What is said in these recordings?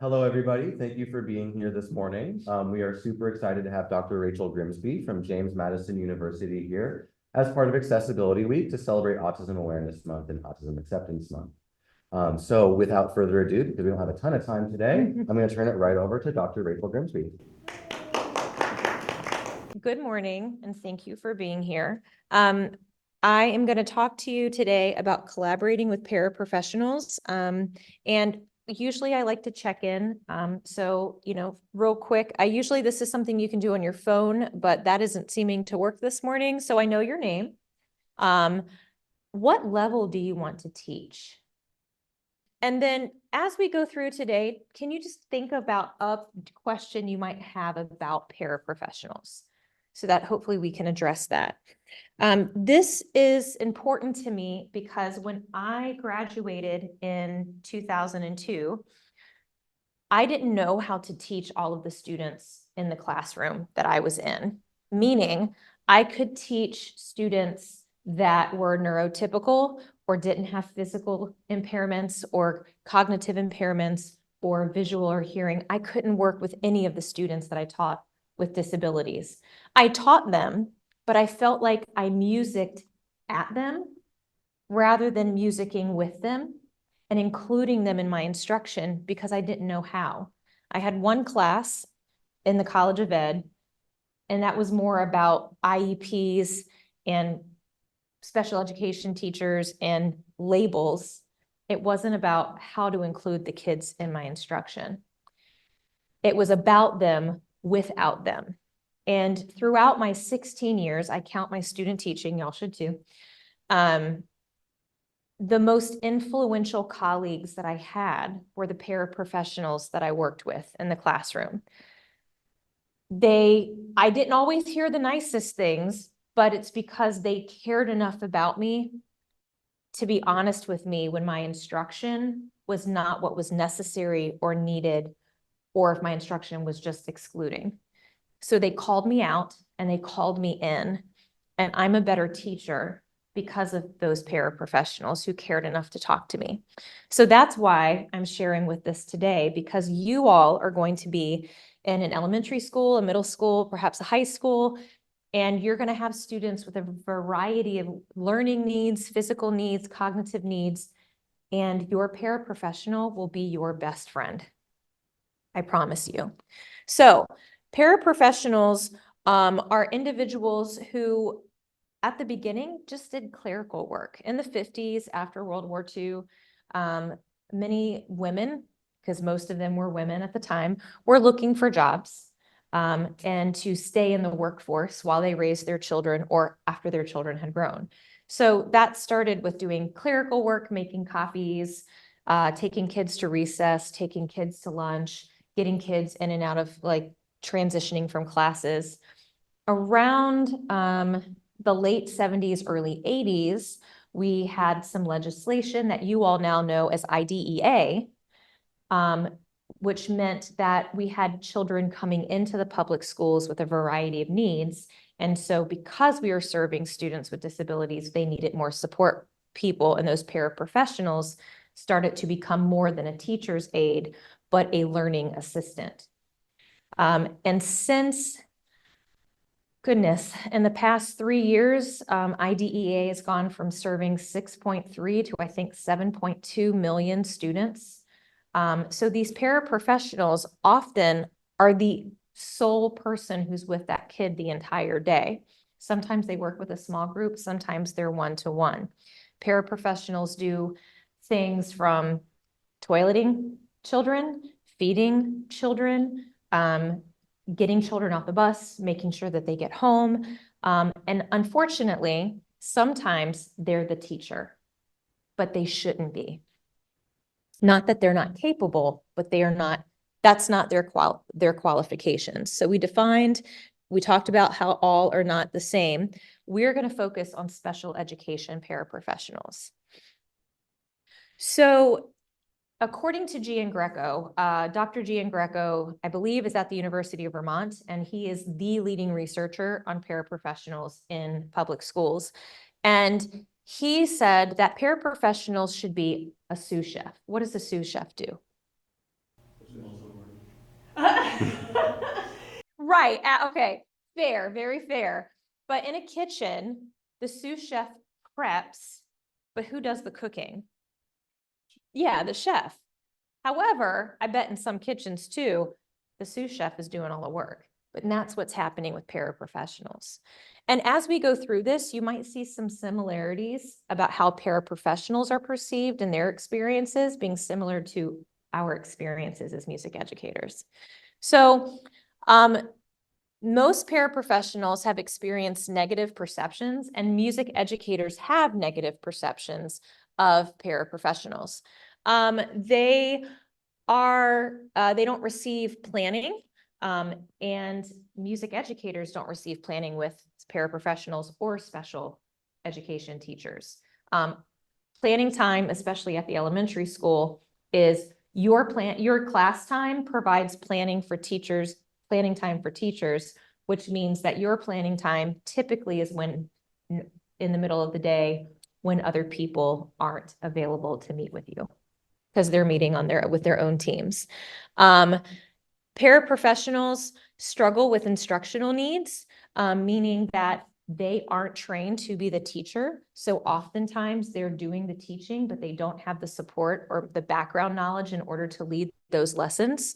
Hello, everybody. Thank you for being here this morning. We are super excited to have Dr. Rachel Grimsby from James Madison University here as part of Accessibility Week to celebrate Autism Awareness Month and Autism Acceptance Month. So without further ado, because we don't have a ton of time today, I'm going to turn it right over to Dr. Rachel Grimsby. Good morning, and thank you for being here. I am going to talk to you today about collaborating with paraprofessionals. And usually I like to check in. So, real quick, this is something you can do on your phone, but that isn't seeming to work this morning. So I know your name. What level do you want to teach? And then as we go through today, can you just think about a question you might have about paraprofessionals so that hopefully we can address that. This is important to me because when I graduated in 2002, I didn't know how to teach all of the students in the classroom that I was in, meaning I could teach students that were neurotypical or didn't have physical impairments or cognitive impairments or visual or hearing. I couldn't work with any of the students that I taught with disabilities. I taught them, but I felt like I musicked at them rather than musicking with them and including them in my instruction because I didn't know how. I had one class in the College of Ed, and that was more about IEPs and special education teachers and labels. It wasn't about how to include the kids in my instruction. It was about them without them. And throughout my 16 years, I count my student teaching, y'all should too. The most influential colleagues that I had were the paraprofessionals that I worked with in the classroom. I didn't always hear the nicest things, but it's because they cared enough about me to be honest with me when my instruction was not what was necessary or needed, or if my instruction was just excluding. So they called me out and they called me in, and I'm a better teacher because of those paraprofessionals who cared enough to talk to me. So that's why I'm sharing with this today, because you all are going to be in an elementary school, a middle school, perhaps a high school, and you're going to have students with a variety of learning needs, physical needs, cognitive needs, and your paraprofessional will be your best friend. I promise you. So paraprofessionals are individuals who at the beginning just did clerical work. In the 50s, after World War II, many women, because most of them were women at the time, were looking for jobs and to stay in the workforce while they raised their children or after their children had grown. So that started with doing clerical work, making copies, taking kids to recess, taking kids to lunch, getting kids in and out of transitioning from classes. Around the late 70s, early 80s, we had some legislation that you all now know as IDEA, which meant that we had children coming into the public schools with a variety of needs. And so because we were serving students with disabilities, they needed more support people, and those paraprofessionals started to become more than a teacher's aide, but a learning assistant. And since goodness, in the past 3 years, IDEA has gone from serving 6.3 to I think 7.2 million students. So these paraprofessionals often are the sole person who's with that kid the entire day. Sometimes they work with a small group, sometimes they're one-to-one. Paraprofessionals do things from toileting children, feeding children, getting children off the bus, making sure that they get home. And unfortunately, sometimes they're the teacher, but they shouldn't be. Not that they're not capable, but they are not, that's not their qualifications. So we talked about how all are not the same. We're going to focus on special education paraprofessionals. So according to Gian Greco, Dr. Gian Greco, I believe, is at the University of Vermont, and he is the leading researcher on paraprofessionals in public schools. And he said that paraprofessionals should be a sous chef. What does a sous chef do? Right, okay, fair, very fair. But in a kitchen, the sous chef preps, but who does the cooking? Yeah, the chef. However, I bet in some kitchens too, the sous chef is doing all the work. But that's what's happening with paraprofessionals. And as we go through this, you might see some similarities about how paraprofessionals are perceived and their experiences being similar to our experiences as music educators. So most paraprofessionals have experienced negative perceptions, and music educators have negative perceptions of paraprofessionals. They don't receive planning, and music educators don't receive planning with paraprofessionals or special education teachers. Planning time, especially at the elementary school, is your class time provides planning time for teachers, which means that your planning time typically is when in the middle of the day when other people aren't available to meet with you because they're meeting with their own teams. Paraprofessionals struggle with instructional needs, meaning that they aren't trained to be the teacher. So oftentimes they're doing the teaching, but they don't have the support or the background knowledge in order to lead those lessons.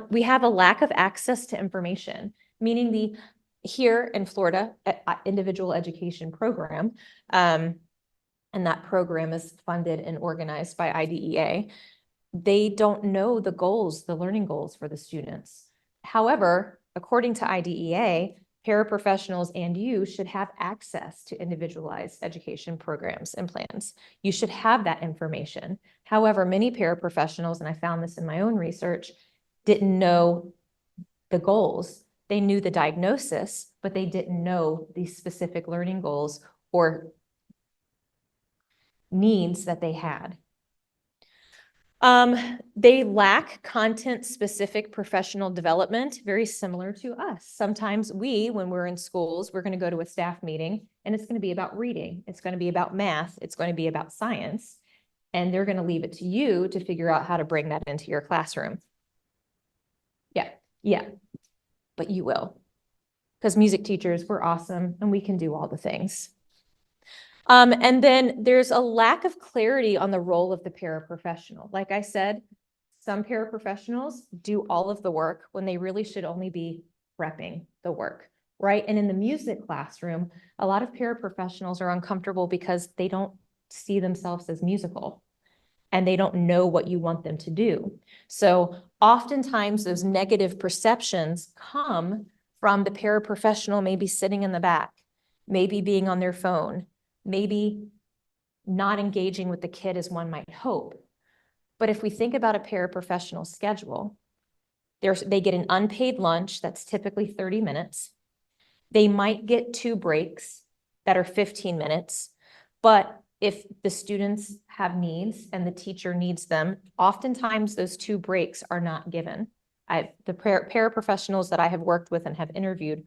We have a lack of access to information, meaning here in Florida, individual education program, and that program is funded and organized by IDEA. They don't know the goals, the learning goals for the students. However, according to IDEA, paraprofessionals and you should have access to individualized education programs and plans. You should have that information. However, many paraprofessionals, and I found this in my own research, didn't know the goals. They knew the diagnosis, but they didn't know the specific learning goals or needs that they had. They lack content-specific professional development, very similar to us. Sometimes when we're in schools, we're going to go to a staff meeting and it's going to be about reading. It's going to be about math. It's going to be about science. And they're going to leave it to you to figure out how to bring that into your classroom. Yeah, but you will. Because music teachers, we're awesome and we can do all the things. And then there's a lack of clarity on the role of the paraprofessional. Like I said, some paraprofessionals do all of the work when they really should only be prepping the work, right? And in the music classroom, a lot of paraprofessionals are uncomfortable because they don't see themselves as musical and they don't know what you want them to do. So oftentimes those negative perceptions come from the paraprofessional maybe sitting in the back, maybe being on their phone, maybe not engaging with the kid as one might hope. But if we think about a paraprofessional schedule, they get an unpaid lunch that's typically 30 minutes. They might get 2 breaks that are 15 minutes. But if the students have needs and the teacher needs them, oftentimes those 2 breaks are not given. The paraprofessionals that I have worked with and have interviewed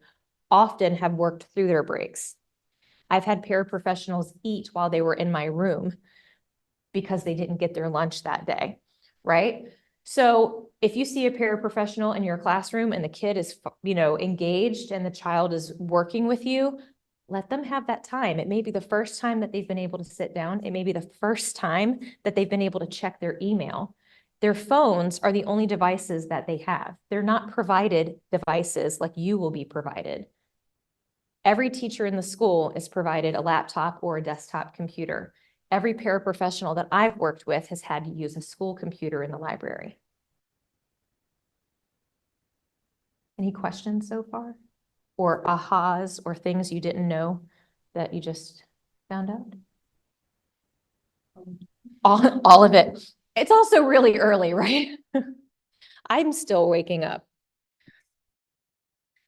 often have worked through their breaks. I've had paraprofessionals eat while they were in my room because they didn't get their lunch that day, right? So if you see a paraprofessional in your classroom and the kid is, engaged and the child is working with you, let them have that time. It may be the first time that they've been able to sit down. It may be the first time that they've been able to check their email. Their phones are the only devices that they have. They're not provided devices like you will be provided. Every teacher in the school is provided a laptop or a desktop computer. Every paraprofessional that I've worked with has had to use a school computer in the library. Any questions so far? Or ahas or things you didn't know that you just found out? All of it. It's also really early, right? I'm still waking up.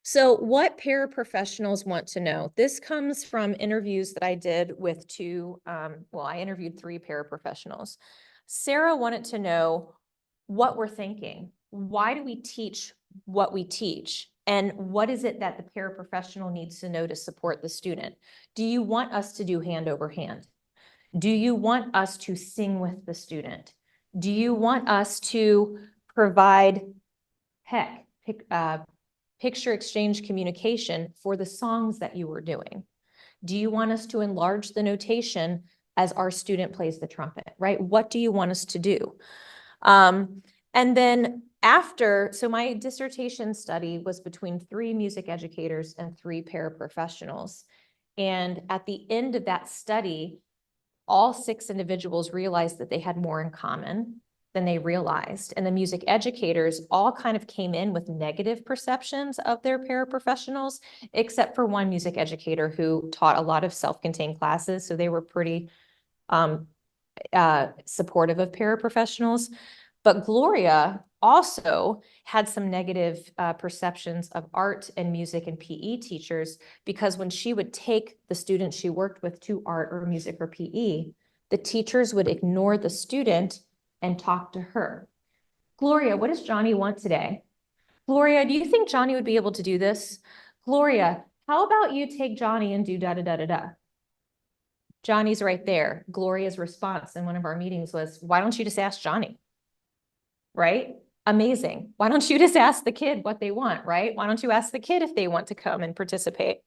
So what paraprofessionals want to know? This comes from interviews that I did with I interviewed 3 paraprofessionals. Sarah wanted to know what we're thinking. Why do we teach what we teach? And what is it that the paraprofessional needs to know to support the student? Do you want us to do hand over hand? Do you want us to sing with the student? Do you want us to provide picture exchange communication for the songs that you were doing? Do you want us to enlarge the notation as our student plays the trumpet, right? What do you want us to do? And then after, so my dissertation study was between 3 music educators and 3 paraprofessionals. And at the end of that study, all 6 individuals realized that they had more in common than they realized. And the music educators all kind of came in with negative perceptions of their paraprofessionals, except for one music educator who taught a lot of self-contained classes. So they were pretty supportive of paraprofessionals. But Gloria also had some negative perceptions of art and music and PE teachers, because when she would take the students she worked with to art or music or PE, the teachers would ignore the student and talk to her. Gloria, what does Johnny want today? Gloria, do you think Johnny would be able to do this? Gloria, how about you take Johnny and do da-da-da-da-da? Johnny's right there. Gloria's response in one of our meetings was, why don't you just ask Johnny? Right? Amazing. Why don't you just ask the kid what they want, right? Why don't you ask the kid if they want to come and participate?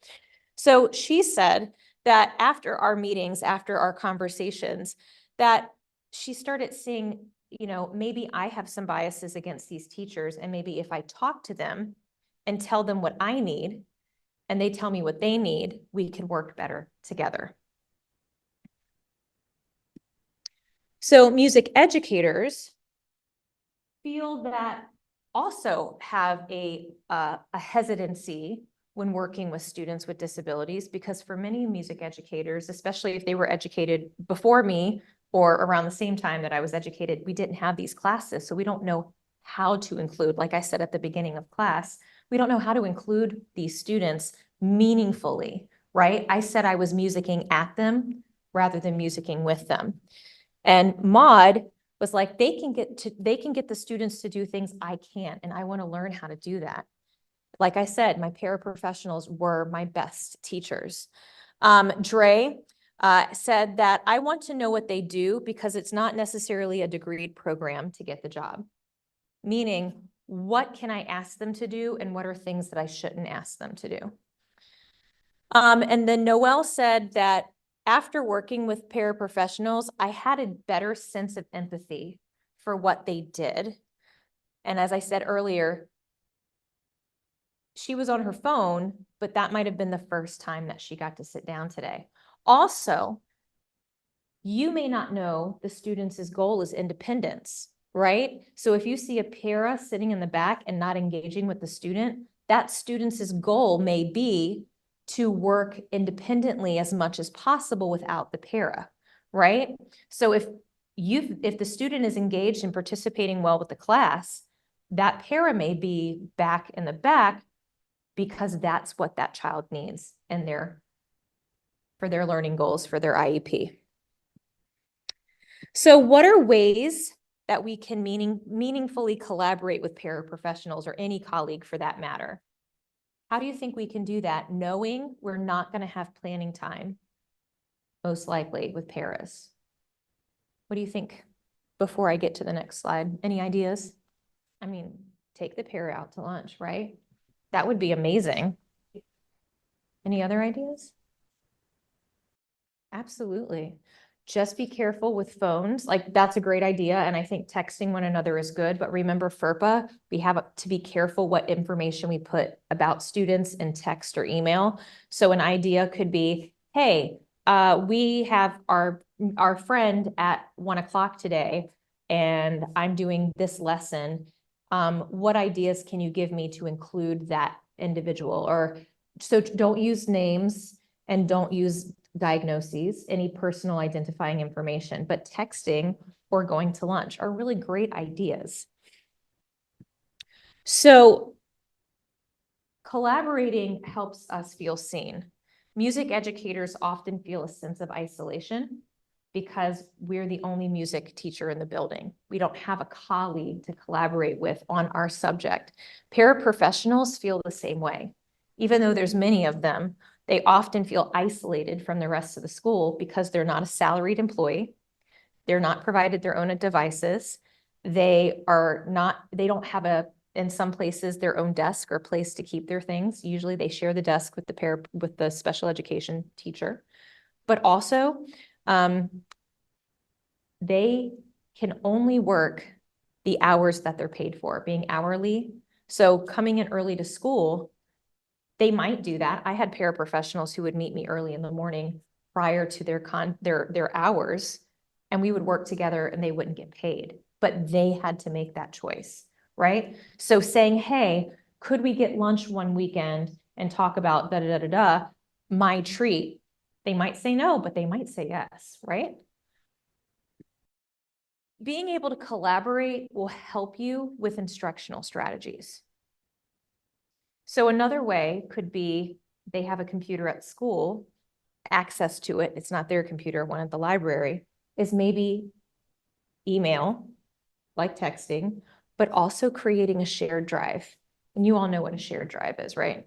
So she said that after our meetings, after our conversations, that she started seeing, you know, maybe I have some biases against these teachers, and maybe if I talk to them and tell them what I need, and they tell me what they need, we can work better together. So music educators feel that also have a hesitancy when working with students with disabilities, because for many music educators, especially if they were educated before me or around the same time that I was educated, we didn't have these classes. So we don't know how to include, like I said at the beginning of class, we don't know how to include these students meaningfully, right? I said I was musicking at them rather than musicking with them. And Maud was like, they can get the students to do things I can't, and I want to learn how to do that. Like I said, my paraprofessionals were my best teachers. Dre said that I want to know what they do because it's not necessarily a degreed program to get the job. Meaning, what can I ask them to do and what are things that I shouldn't ask them to do? And then Noelle said that after working with paraprofessionals, I had a better sense of empathy for what they did. And as I said earlier, she was on her phone, but that might have been the first time that she got to sit down today. Also, you may not know the student's goal is independence, right? So if you see a para sitting in the back and not engaging with the student, that student's goal may be to work independently as much as possible without the para, right? So if the student is engaged and participating well with the class, that para may be back in the back because that's what that child needs in for their learning goals, for their IEP. So what are ways that we can meaningfully collaborate with paraprofessionals or any colleague for that matter? How do you think we can do that, knowing we're not going to have planning time, most likely, with paras? What do you think before I get to the next slide? Any ideas? I mean, take the para out to lunch, right? That would be amazing. Any other ideas? Absolutely. Just be careful with phones. Like, that's a great idea. And I think texting one another is good. But remember, FERPA, we have to be careful what information we put about students in text or email. So an idea could be, hey, we have our friend at 1 o'clock today, and I'm doing this lesson. What ideas can you give me to include that individual? Or so don't use names and don't use diagnoses, any personal identifying information, but texting or going to lunch are really great ideas. So collaborating helps us feel seen. Music educators often feel a sense of isolation because we're the only music teacher in the building. We don't have a colleague to collaborate with on our subject. Paraprofessionals feel the same way. Even though there's many of them, they often feel isolated from the rest of the school because they're not a salaried employee. They're not provided their own devices. They don't have a in some places, their own desk or place to keep their things. Usually they share the desk with the special education teacher. But also, they can only work the hours that they're paid for, being hourly. So coming in early to school, they might do that. I had paraprofessionals who would meet me early in the morning prior to their hours, and we would work together and they wouldn't get paid, but they had to make that choice, right? So saying, hey, could we get lunch one weekend and talk about da-da-da-da-da, my treat? They might say no, but they might say yes, right? Being able to collaborate will help you with instructional strategies. So another way could be they have a computer at school, access to it. It's not their computer, one at the library, is maybe email, like texting, but also creating a shared drive. And you all know what a shared drive is, right?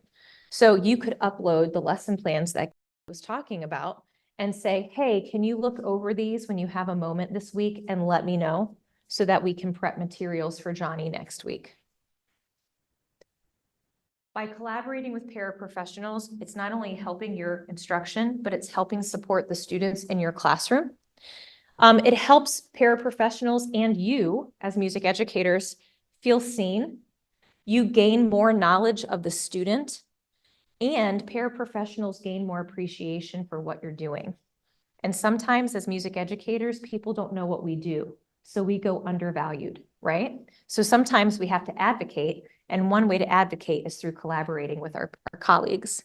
So you could upload the lesson plans that I was talking about and say, hey, can you look over these when you have a moment this week and let me know so that we can prep materials for Johnny next week. By collaborating with paraprofessionals, it's not only helping your instruction, but it's helping support the students in your classroom. It helps paraprofessionals and you as music educators feel seen. You gain more knowledge of the student, and paraprofessionals gain more appreciation for what you're doing. And sometimes as music educators, people don't know what we do, so we go undervalued, right? So sometimes we have to advocate, and one way to advocate is through collaborating with our colleagues.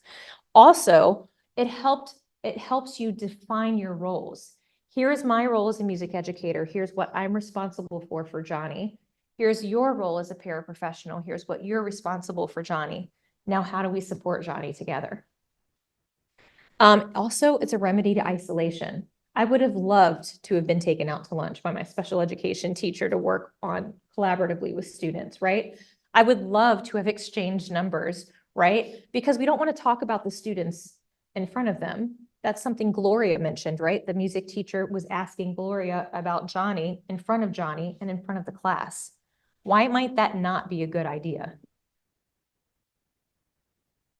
Also, it helps you define your roles. Here's my role as a music educator. Here's what I'm responsible for Johnny. Here's your role as a paraprofessional. Here's what you're responsible for Johnny. Now, how do we support Johnny together? Also, it's a remedy to isolation. I would have loved to have been taken out to lunch by my special education teacher to work on collaboratively with students, right? I would love to have exchanged numbers, right? Because we don't want to talk about the students in front of them. That's something Gloria mentioned, right? The music teacher was asking Gloria about Johnny in front of Johnny and in front of the class. Why might that not be a good idea?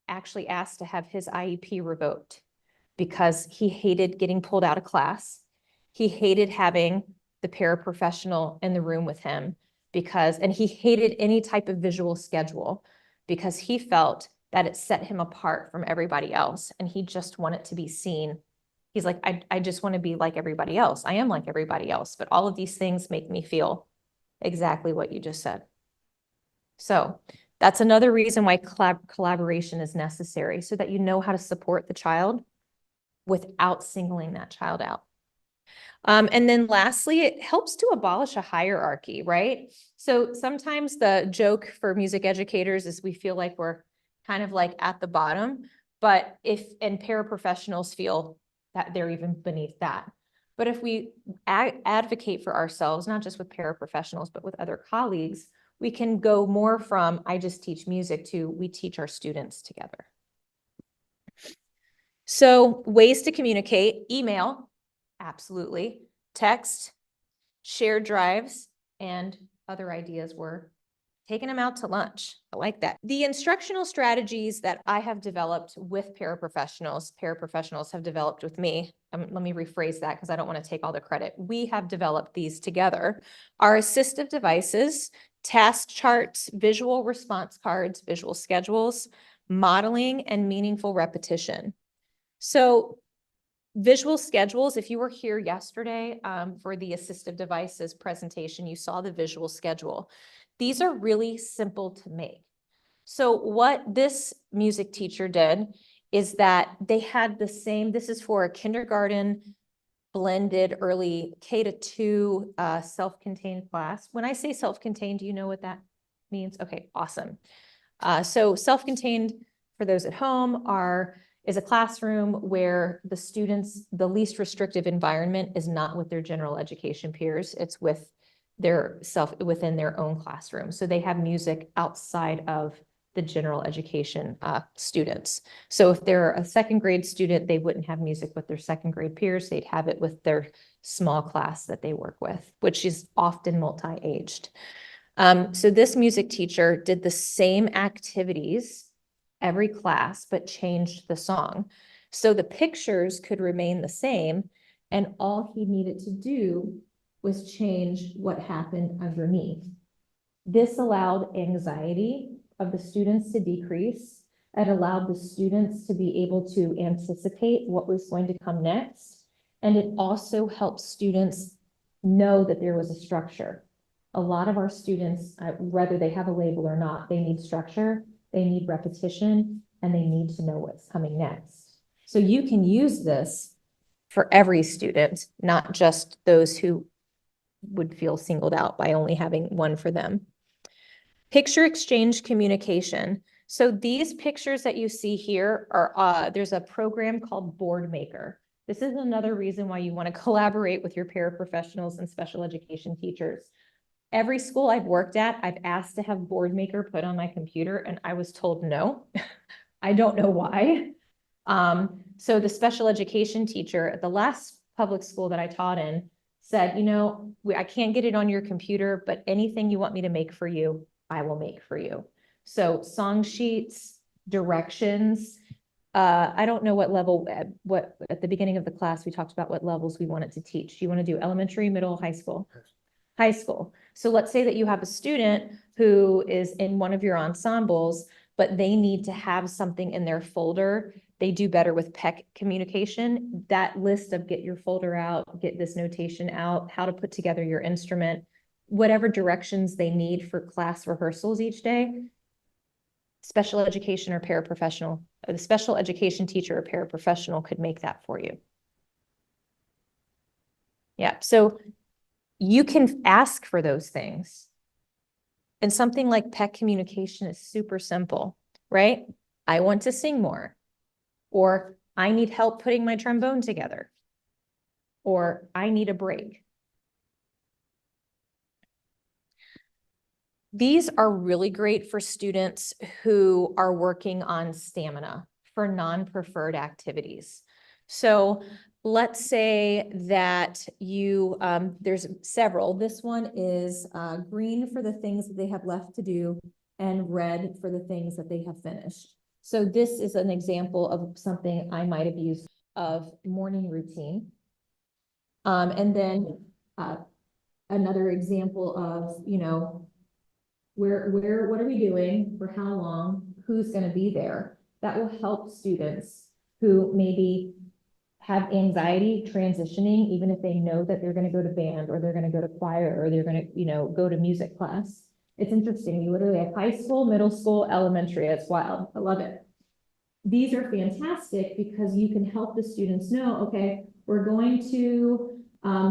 Actually asked to have his IEP revoked because he hated getting pulled out of class. He hated having the paraprofessional in the room with him and he hated any type of visual schedule because he felt that it set him apart from everybody else and he just wanted to be seen. He's like, I just want to be like everybody else. I am like everybody else, but all of these things make me feel exactly what you just said. So that's another reason why collaboration is necessary, so that you know how to support the child without singling that child out. And then lastly, it helps to abolish a hierarchy, right? So sometimes the joke for music educators is we feel like we're kind of like at the bottom, and paraprofessionals feel that they're even beneath that. But if we advocate for ourselves, not just with paraprofessionals, but with other colleagues, we can go more from I just teach music to we teach our students together. So ways to communicate: email, absolutely, text, shared drives, and other ideas were taking them out to lunch. I like that. The instructional strategies that I have developed with paraprofessionals have developed with me. Let me rephrase that because I don't want to take all the credit. We have developed these together. Our assistive devices, task charts, visual response cards, visual schedules, modeling, and meaningful repetition. So visual schedules, if you were here yesterday for the assistive devices presentation, you saw the visual schedule. These are really simple to make. So what this music teacher did is that they had the same, this is for a kindergarten blended early K-2 self-contained class. When I say self-contained, do you know what that means? Okay, awesome. So self-contained, for those at home, is a classroom where the students, the least restrictive environment is not with their general education peers, it's within their own classroom. So they have music outside of the general education students. So if they're a second grade student, they wouldn't have music with their second grade peers, they'd have it with their small class that they work with, which is often multi-aged. So this music teacher did the same activities every class, but changed the song. So the pictures could remain the same, and all he needed to do was change what happened underneath. This allowed anxiety of the students to decrease. It allowed the students to be able to anticipate what was going to come next. And it also helped students know that there was a structure. A lot of our students, whether they have a label or not, they need structure, they need repetition, and they need to know what's coming next. So you can use this for every student, not just those who would feel singled out by only having one for them. Picture exchange communication. So these pictures that you see here are, there's a program called Board Maker. This is another reason why you want to collaborate with your paraprofessionals and special education teachers. Every school I've worked at, I've asked to have Board Maker put on my computer, and I was told no. I don't know why. So the special education teacher at the last public school that I taught in said, you know, I can't get it on your computer, but anything you want me to make for you, I will make for you. So song sheets, directions. I don't know what level, what at the beginning of the class, we talked about what levels we wanted to teach. You want to do elementary, middle, high school? High school. So let's say that you have a student who is in one of your ensembles, but they need to have something in their folder. They do better with PEC communication. That list of get your folder out, get this notation out, how to put together your instrument, whatever directions they need for class rehearsals each day, special education or paraprofessional, or the special education teacher or paraprofessional could make that for you. Yeah, so you can ask for those things. And something like PEC communication is super simple, right? I want to sing more, or I need help putting my trombone together, or I need a break. These are really great for students who are working on stamina for non-preferred activities. So let's say that you, there's several. This one is green for the things that they have left to do and red for the things that they have finished. So this is an example of something I might have used of morning routine. And then another example of, you know, what are we doing, for how long, who's going to be there? That will help students who maybe have anxiety transitioning, even if they know that they're going to go to band or they're going to go to choir or they're going to, you know, go to music class. It's interesting. You literally have high school, middle school, elementary. It's wild. I love it. These are fantastic because you can help the students know, okay, we're going to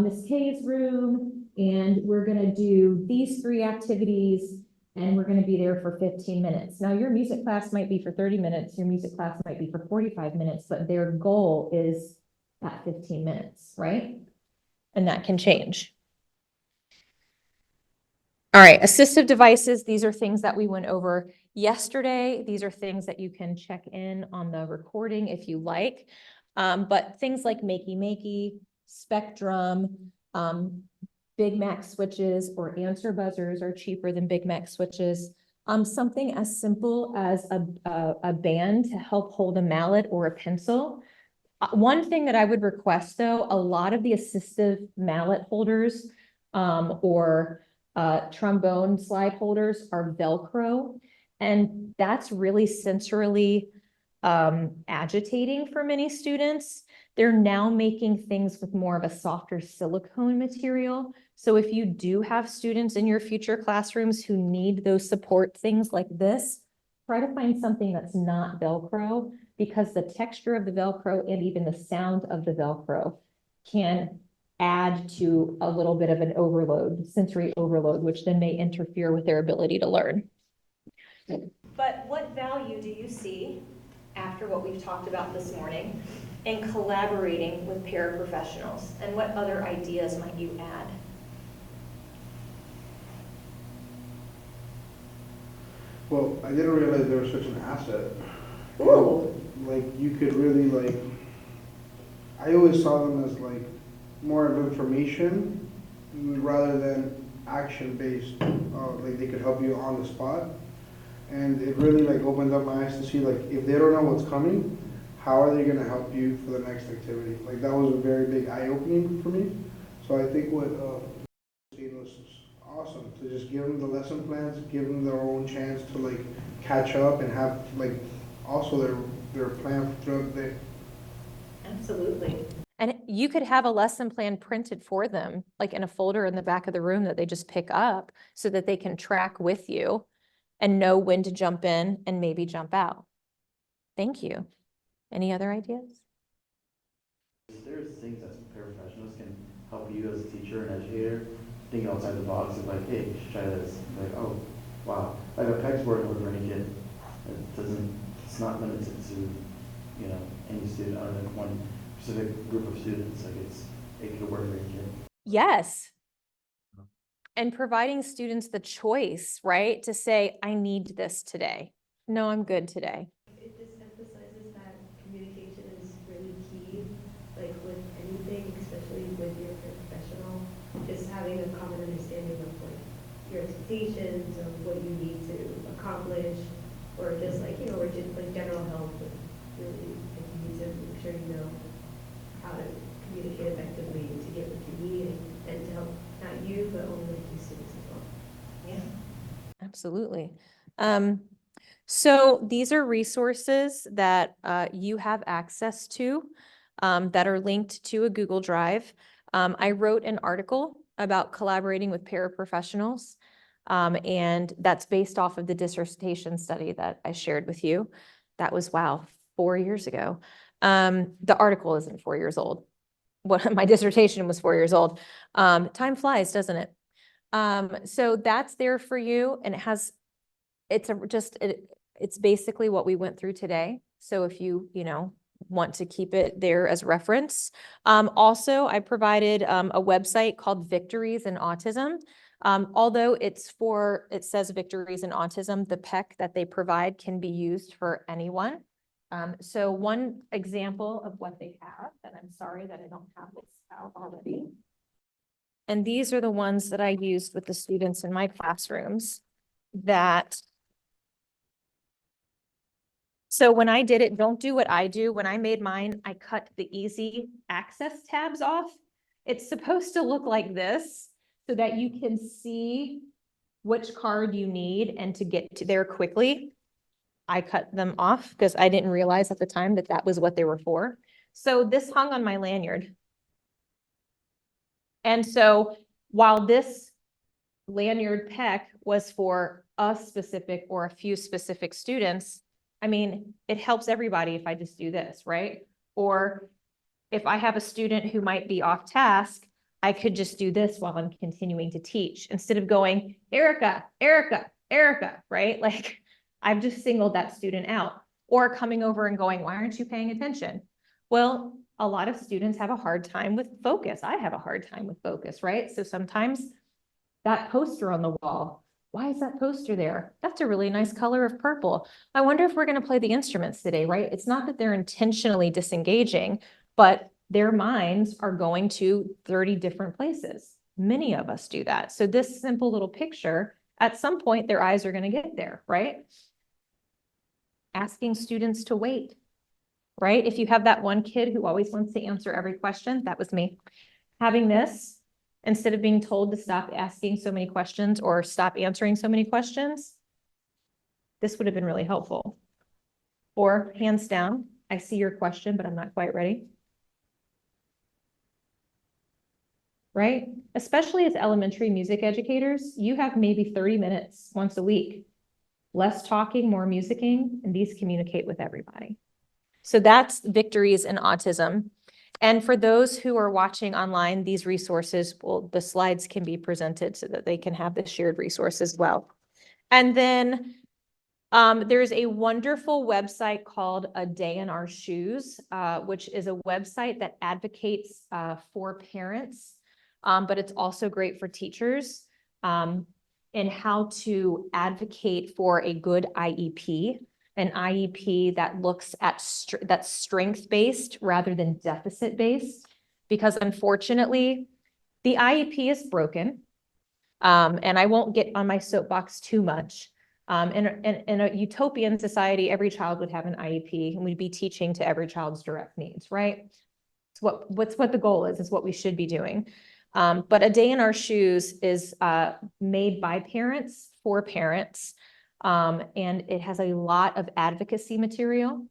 Miss K's room and we're going to do these 3 activities and we're going to be there for 15 minutes. Now your music class might be for 30 minutes, your music class might be for 45 minutes, but their goal is that 15 minutes, right? And that can change. All right, assistive devices, these are things that we went over yesterday. These are things that you can check in on the recording if you like. But things like Makey Makey, Spectrum, Big Mac switches or answer buzzers are cheaper than Big Mac switches. Something as simple as a band to help hold a mallet or a pencil. One thing that I would request though, a lot of the assistive mallet holders or trombone slide holders are Velcro, and that's really sensorily agitating for many students. They're now making things with more of a softer silicone material. So if you do have students in your future classrooms who need those support things like this, try to find something that's not Velcro, because the texture of the Velcro and even the sound of the Velcro can add to a little bit of an overload, sensory overload, which then may interfere with their ability to learn. But what value do you see, after what we've talked about this morning, in collaborating with paraprofessionals? And what other ideas might you add? Well, I didn't realize they were such an asset. Ooh. Like, you could really, like, I always saw them as, like, more of information rather than action-based, like they could help you on the spot. And it really like opened up my eyes to see like if they don't know what's coming, how are they gonna help you for the next activity? Like that was a very big eye-opening for me. So I think what was awesome to just give them the lesson plans, give them their own chance to like catch up and have like also their plan throughout the day. Absolutely. And you could have a lesson plan printed for them, like in a folder in the back of the room that they just pick up so that they can track with you and know when to jump in and maybe jump out. Thank you. Any other ideas? There's things that paraprofessionals can help you as a teacher and educator think outside the box of like, hey, you should try this. Like, oh, wow. Like a PEG's working with any kid. It's not limited to, you know, any student or like one specific group of students. Like it could work for any kid. Yes. And providing students the choice, right? To say, I need this today. No, I'm good today. It just emphasizes that communication is really key, like with anything, especially with your professional, just having a common understanding of like your expectations of what you need to accomplish, or just like, you know, or just like general help with really, like you need to make sure you know how to communicate effectively to get what you need and to help not you, but only like your students as well. Yeah. Absolutely. So these are resources that you have access to that are linked to a Google Drive. I wrote an article about collaborating with paraprofessionals, and that's based off of the dissertation study that I shared with you. That was, wow, 4 years ago. The article isn't 4 years old. What my dissertation was 4 years old. Time flies, doesn't it? So that's there for you, and it has, it's basically what we went through today. So if you want to keep it there as reference. Also, I provided a website called Victories in Autism. Although it says Victories in Autism, the PEC that they provide can be used for anyone. So one example of what they have, and I'm sorry that I don't have this out already. And these are the ones that I used with the students in my classrooms so when I did it, don't do what I do. When I made mine, I cut the easy access tabs off. It's supposed to look like this so that you can see which card you need and to get to there quickly. I cut them off because I didn't realize at the time that that was what they were for. So this hung on my lanyard. And so while this lanyard PEC was for a specific or a few specific students, I mean, it helps everybody if I just do this, right? Or if I have a student who might be off task, I could just do this while I'm continuing to teach instead of going, Erica, Erica, Erica, right? Like I've just singled that student out, or coming over and going, why aren't you paying attention? Well, a lot of students have a hard time with focus. I have a hard time with focus, right? So sometimes that poster on the wall, why is that poster there? That's a really nice color of purple. I wonder if we're going to play the instruments today, right? It's not that they're intentionally disengaging, but their minds are going to 30 different places. Many of us do that. So this simple little picture, at some point, their eyes are going to get there, right? Asking students to wait, right? If you have that one kid who always wants to answer every question, that was me. Having this, instead of being told to stop asking so many questions or stop answering so many questions, this would have been really helpful. Or hands down, I see your question, but I'm not quite ready. Right? Especially as elementary music educators, you have maybe 30 minutes once a week. Less talking, more musicking, and these communicate with everybody. So that's Victories in Autism. And for those who are watching online, these resources, well, the slides can be presented so that they can have the shared resource as well. And then there's a wonderful website called A Day in Our Shoes, which is a website that advocates for parents, but it's also great for teachers in how to advocate for a good IEP. An IEP that looks at that's strength-based rather than deficit-based, because unfortunately, the IEP is broken. And I won't get on my soapbox too much. In a utopian society, every child would have an IEP and we'd be teaching to every child's direct needs, right? It's what the goal is what we should be doing. But a day in our shoes is made by parents for parents. And it has a lot of advocacy material.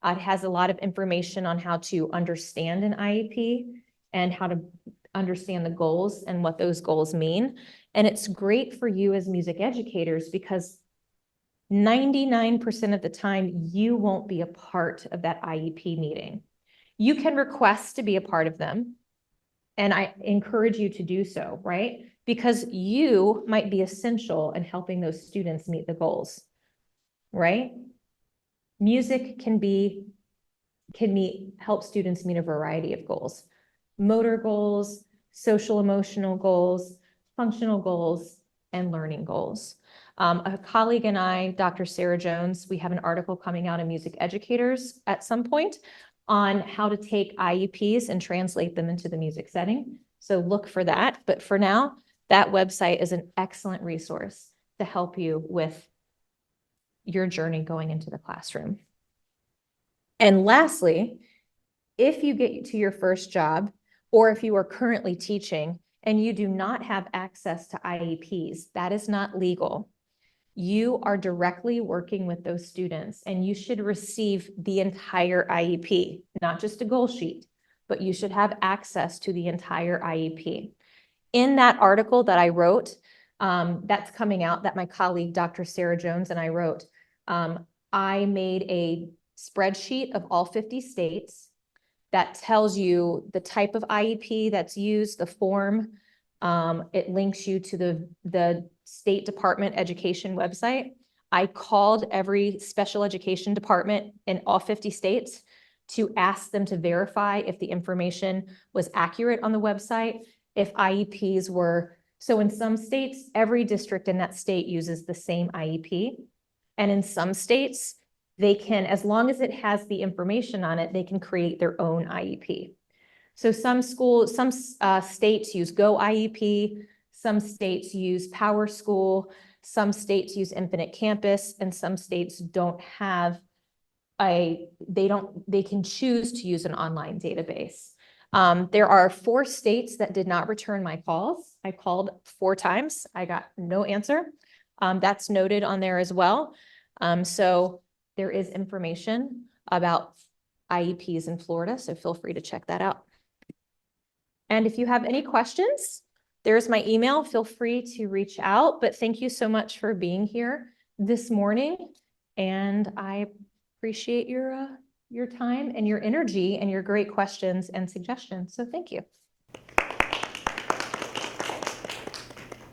It has a lot of information on how to understand an IEP and how to understand the goals and what those goals mean. And it's great for you as music educators because 99% of the time, you won't be a part of that IEP meeting. You can request to be a part of them. And I encourage you to do so, right? Because you might be essential in helping those students meet the goals, right? Music can help students meet a variety of goals. Motor goals, social emotional goals, functional goals, and learning goals. A colleague and I, Dr. Sarah Jones, we have an article coming out in Music Educators at some point on how to take IEPs and translate them into the music setting. So look for that. But for now, that website is an excellent resource to help you with your journey going into the classroom. And lastly, if you get to your first job, or if you are currently teaching and you do not have access to IEPs, that is not legal. You are directly working with those students and you should receive the entire IEP, not just a goal sheet, but you should have access to the entire IEP. In that article that I wrote, that's coming out, that my colleague, Dr. Sarah Jones, and I wrote, I made a spreadsheet of all 50 states that tells you the type of IEP that's used, the form. It links you to the State Department Education website. I called every special education department in all 50 states to ask them to verify if the information was accurate on the website, if IEPs were, so in some states, every district in that state uses the same IEP. And in some states, they can, as long as it has the information on it, they can create their own IEP. So some states use Go IEP, some states use Power School, some states use Infinite Campus, and some states don't have they can choose to use an online database. There are 4 states that did not return my calls. I called 4 times. I got no answer. That's noted on there as well. So there is information about IEPs in Florida, so feel free to check that out. And if you have any questions, there's my email. Feel free to reach out, but thank you so much for being here this morning. And I appreciate your time and your energy and your great questions and suggestions. So thank you.